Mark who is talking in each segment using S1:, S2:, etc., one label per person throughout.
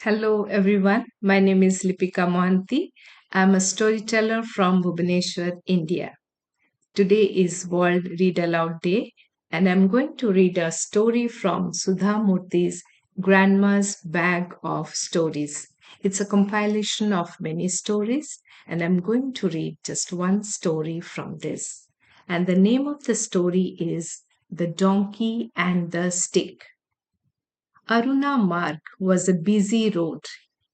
S1: Hello, everyone. My name is Lipika Mohanty. I'm a storyteller from Bhubaneswar, India. Today is World Read Aloud Day, and I'm going to read a story from Sudha Murty's Grandma's Bag of Stories. It's a compilation of many stories, and I'm going to read just one story from this. And the name of the story is The Donkey and the Stick. Aruna Marg was a busy road.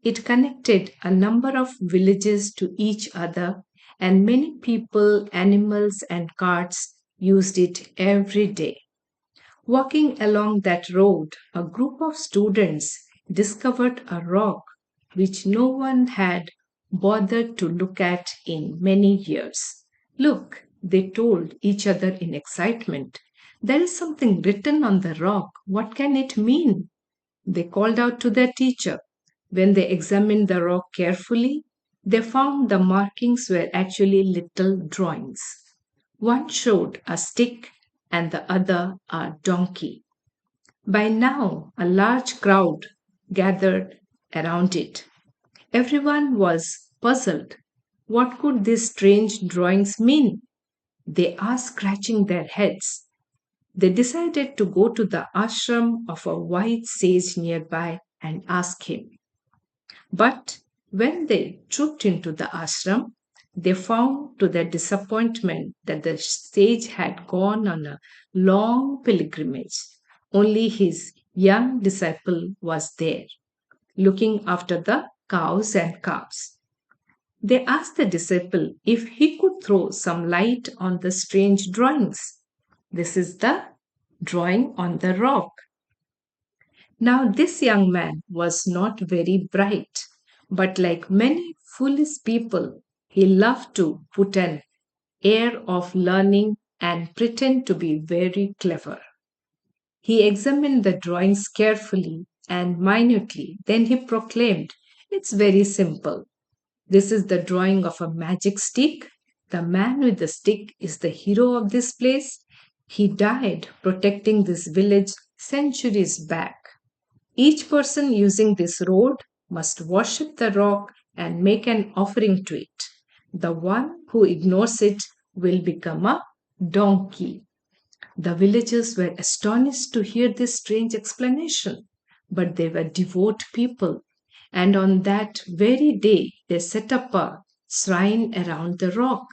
S1: It connected a number of villages to each other, and many people, animals, and carts used it every day. Walking along that road, a group of students discovered a rock which no one had bothered to look at in many years. Look, they told each other in excitement. There is something written on the rock. What can it mean? They called out to their teacher. When they examined the rock carefully, they found the markings were actually little drawings. One showed a stick and the other a donkey. By now, a large crowd gathered around it. Everyone was puzzled. What could these strange drawings mean? They asked, scratching their heads. They decided to go to the ashram of a wise sage nearby and ask him. But when they trooped into the ashram, they found to their disappointment that the sage had gone on a long pilgrimage. Only his young disciple was there, looking after the cows and calves. They asked the disciple if he could throw some light on the strange drawings. This is the drawing on the rock. Now, this young man was not very bright, but like many foolish people, he loved to put an air of learning and pretend to be very clever. He examined the drawings carefully and minutely. Then he proclaimed, "It's very simple. This is the drawing of a magic stick. The man with the stick is the hero of this place. He died protecting this village centuries back. Each person using this road must worship the rock and make an offering to it. The one who ignores it will become a donkey." The villagers were astonished to hear this strange explanation, but they were devout people, and on that very day they set up a shrine around the rock.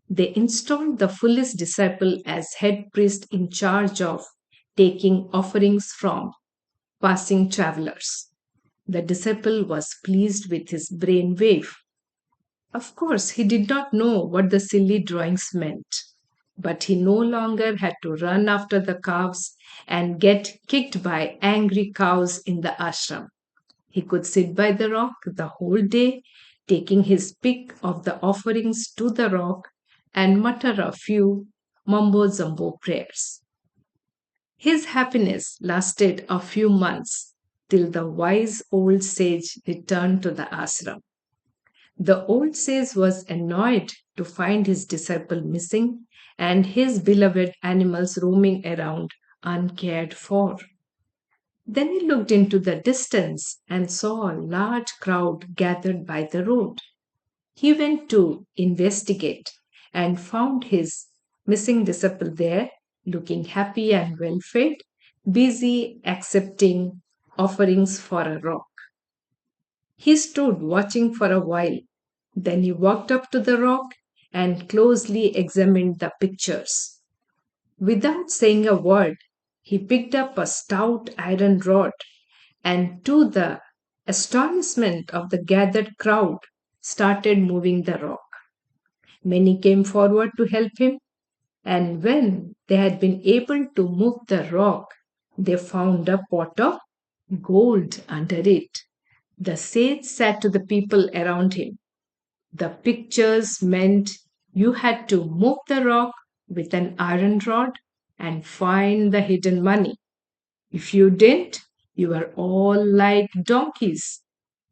S1: They installed the foolish disciple as head priest in charge of taking offerings from passing travelers. The disciple was pleased with his brain wave. Of course, he did not know what the silly drawings meant, but he no longer had to run after the calves and get kicked by angry cows in the ashram. He could sit by the rock the whole day, taking his pick of the offerings to the rock and mutter a few mumbo jumbo prayers. His happiness lasted a few months till the wise old sage returned to the ashram. The old sage was annoyed to find his disciple missing and his beloved animals roaming around uncared for. Then he looked into the distance and saw a large crowd gathered by the road. He went to investigate and found his missing disciple there, looking happy and well fed, busy accepting offerings for a rock. He stood watching for a while. Then he walked up to the rock and closely examined the pictures. Without saying a word, he picked up a stout iron rod and, to the astonishment of the gathered crowd, started moving the rock. Many came forward to help him, and when they had been able to move the rock, they found a pot of gold under it. The sage said to the people around him, "The pictures meant you had to move the rock with an iron rod and find the hidden money. If you didn't, you were all like donkeys.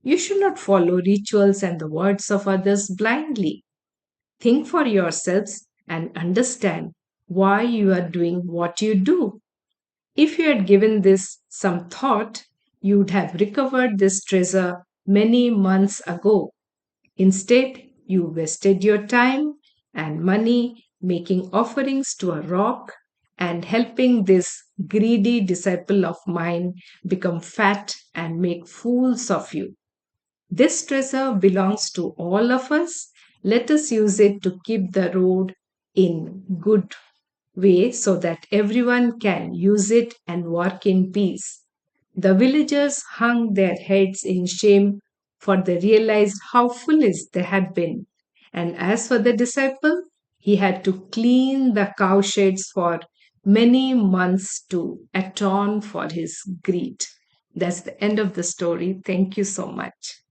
S1: You should not follow rituals and the words of others blindly. Think for yourselves and understand why you are doing what you do. If you had given this some thought, you'd have recovered this treasure many months ago. Instead, you wasted your time and money making offerings to a rock and helping this greedy disciple of mine become fat and make fools of you. This treasure belongs to all of us. Let us use it to keep the road in good way so that everyone can use it and work in peace. The villagers hung their heads in shame, for they realized how foolish they had been. And as for the disciple, he had to clean the cowsheds for many months to atone for his greed. That's the end of the story. Thank you so much.